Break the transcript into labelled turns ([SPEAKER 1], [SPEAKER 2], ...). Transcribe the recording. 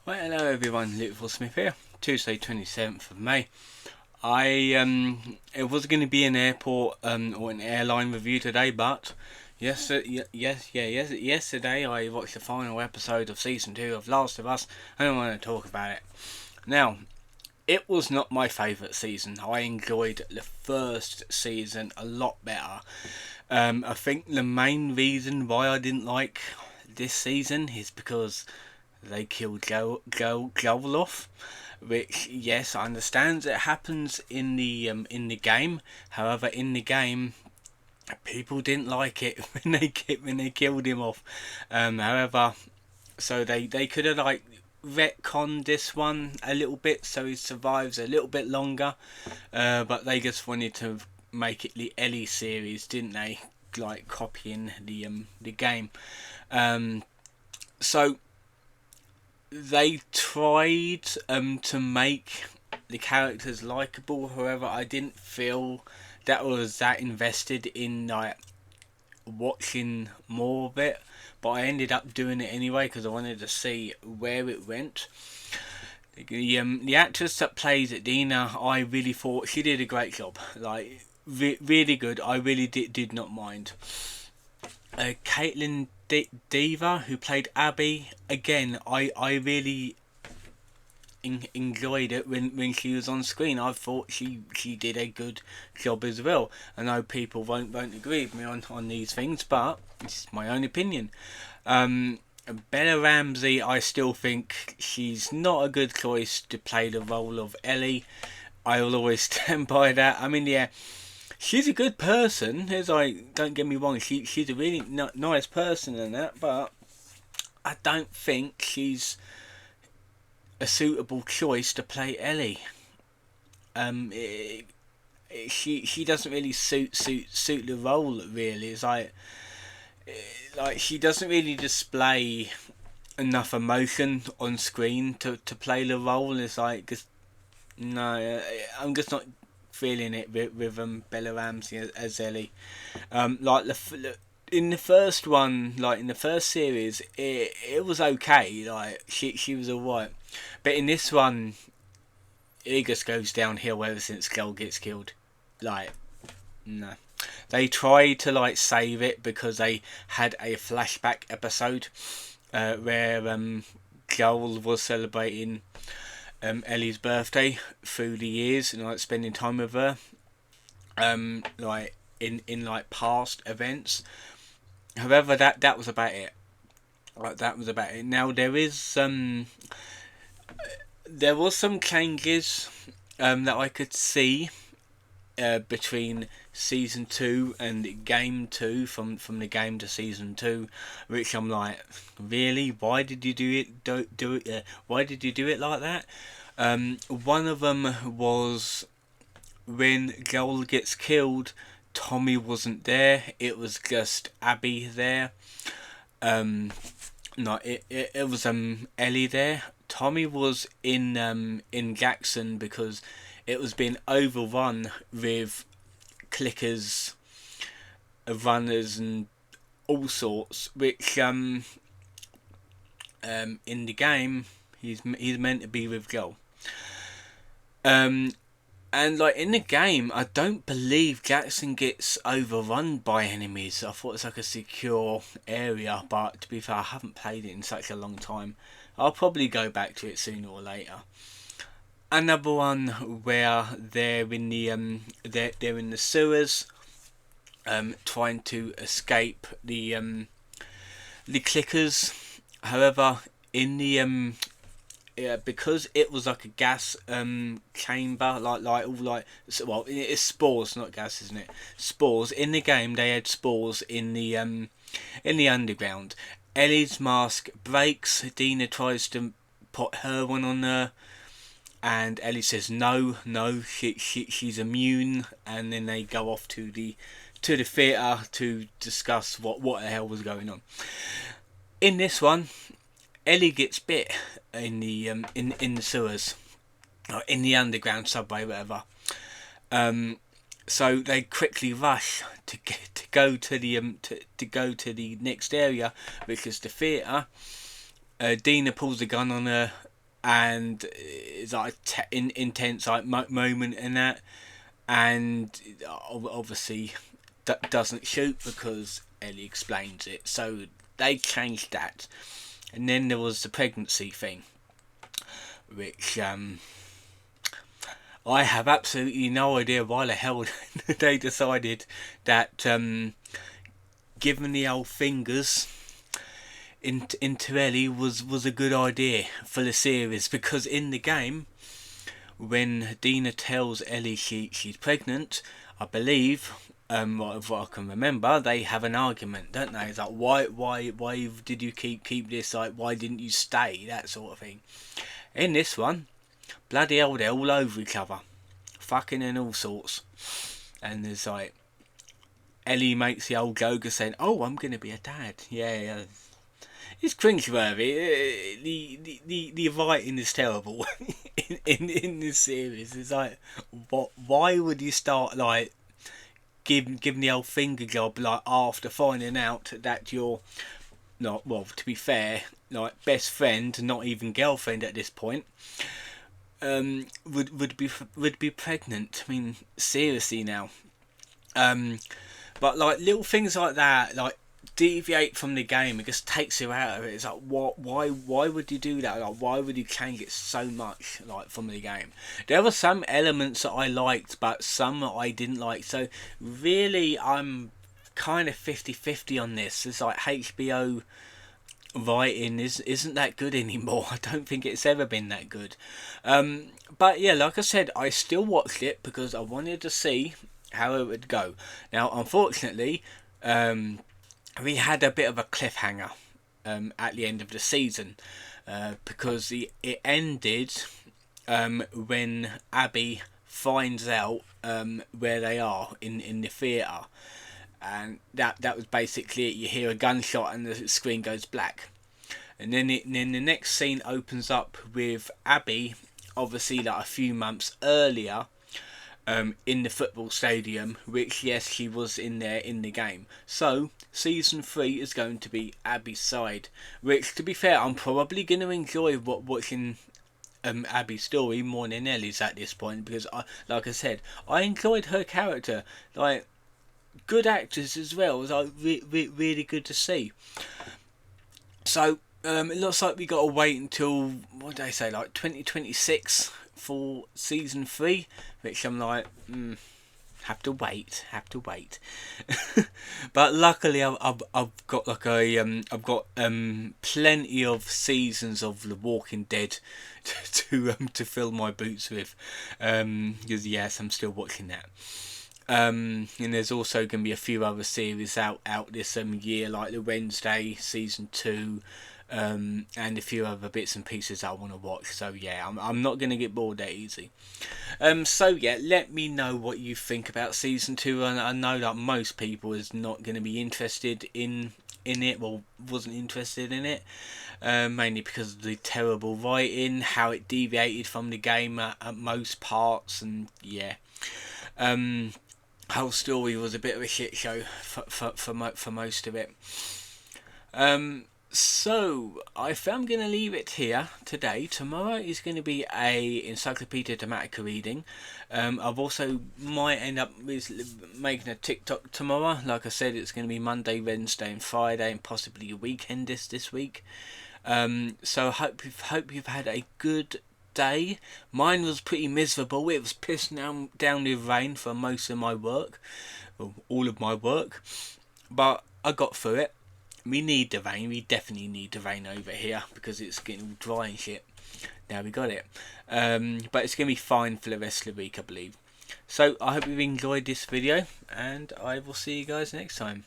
[SPEAKER 1] Well, hello everyone, Liverpool Smith here. Tuesday, 27th of May. It was going to be an airport or an airline review today, but yesterday I watched the final episode of season 2 of Last of Us, and I want to talk about it. Now, it was not my favourite season. I enjoyed the first season a lot better. I think the main reason why I didn't like this season is because they killed Joel off, which, yes, I understand it happens in the game. However, in the game, people didn't like it when they killed him off. However, so they could have like retconned this one a little bit so he survives a little bit longer. But they just wanted to make it the Ellie series, didn't they? Like copying the game. So they tried to make the characters likable. However, I didn't feel that I was that invested in like watching more of it. But I ended up doing it anyway because I wanted to see where it went. The actress that plays Dina, I really thought she did a great job. Like really good. I really did not mind. Caitlin Dever, who played Abby, again, I really enjoyed it when she was on screen. I thought she did a good job as well. I know people won't agree with me on these things, but it's my own opinion. Bella Ramsey, I still think she's not a good choice to play the role of Ellie. I will always stand by that. I mean, yeah, she's a good person. As don't get me wrong, she's a really nice person and that, but I don't think she's a suitable choice to play Ellie. Um, it, she doesn't really suit the role. Really, it's like she doesn't really display enough emotion on screen to play the role. It's like just no, I'm just not feeling it with Bella Ramsey as Ellie. Like in the first one, like in the first series, it was okay. Like she was alright, but in this one, it just goes downhill ever since Joel gets killed. Like no, they tried to like save it because they had a flashback episode where Joel was celebrating Ellie's birthday through the years and like spending time with her. Like in like past events. However, that was about it. Like that was about it. Now there was some changes that I could see between season 2 and game 2 from the game to season 2, which I'm like, really, why did you do it? Don't do it. Why did you do it like that? One of them was when Joel gets killed. Tommy wasn't there. It was just Abby there. No, it was Ellie there. Tommy was in Jackson because it was being overrun with clickers, runners, and all sorts. Which in the game he's meant to be with Joel. And like in the game, I don't believe Jackson gets overrun by enemies. I thought it's like a secure area, but to be fair, I haven't played it in such a long time. I'll probably go back to it sooner or later. Another one where they're in the they're in the sewers, trying to escape the clickers. However, in the yeah, because it was like a gas chamber, like all like, well, it's spores, not gas, isn't it? Spores in the game. They had spores in the underground. Ellie's mask breaks. Dina tries to put her one on her, and Ellie says no, no, she's immune. And then they go off to the theatre to discuss what the hell was going on. In this one, Ellie gets bit in the in the sewers, or in the underground subway, whatever. So they quickly rush to go to the to go to the next area, which is the theatre. Dina pulls a gun on her and it's like intense like moment in that, and obviously doesn't shoot because Ellie explains it. So they changed that, and then there was the pregnancy thing, which I have absolutely no idea why the hell they decided that giving the old fingers into Ellie was a good idea for the series, because in the game, when Dina tells Ellie she's pregnant, I believe, what I can remember, they have an argument, don't they? It's like, why did you keep this? Like, why didn't you stay? That sort of thing. In this one, bloody hell, they're all over each other, fucking and all sorts. And there's like, Ellie makes the old joke of saying, "Oh, I'm gonna be a dad." Yeah. It's cringeworthy. The writing is terrible in this series. It's like, what? Why would you start like giving the old finger job like after finding out that you're not, well, to be fair, like best friend, not even girlfriend at this point, would be pregnant? I mean, seriously now. But like little things like that, like deviate from the game, it just takes you out of it. It's like, what? Why would you do that? Like, why would you change it so much, like, from the game? There were some elements that I liked, but some that I didn't like. So really, I'm kind of 50-50 on this. It's like HBO writing isn't that good anymore. I don't think it's ever been that good. But yeah, like I said, I still watched it because I wanted to see how it would go. Now, unfortunately, we had a bit of a cliffhanger at the end of the season, because it ended when Abby finds out where they are in the theatre, and that was basically it. You hear a gunshot and the screen goes black, and then the next scene opens up with Abby, obviously like a few months earlier, in the football stadium, which, yes, she was in there in the game. So season 3 is going to be Abby's side, which, to be fair, I'm probably going to enjoy watching Abby's story more than Ellie's at this point, because like I said, I enjoyed her character. Like, good actors as well. It was like really good to see. So it looks like we got to wait until, what did they say, like 2026 for season 3, which I'm like, have to wait. But luckily, I've got like I've got plenty of seasons of The Walking Dead to fill my boots with, because yes, I'm still watching that. And there's also going to be a few other series out this year, like the Wednesday season 2, and a few other bits and pieces I want to watch. So yeah, I'm not going to get bored that easy. So yeah, let me know what you think about season 2. And I know that most people is not going to be interested in it, well, wasn't interested in it, mainly because of the terrible writing, how it deviated from the game at most parts, and yeah. Whole story was a bit of a shit show for most of it. So I think I'm going to leave it here today. Tomorrow is going to be a Encyclopedia Dramatica reading. I've also might end up with making a TikTok tomorrow. Like I said, it's going to be Monday, Wednesday, and Friday, and possibly a weekend this week. So hope you've had a good day. Mine was pretty miserable. It was pissing down with rain for most of my work, well, all of my work, but I got through it. We need the rain. We definitely need the rain over here because it's getting all dry and shit. Now we got it. But it's going to be fine for the rest of the week, I believe. So I hope you've enjoyed this video, and I will see you guys next time.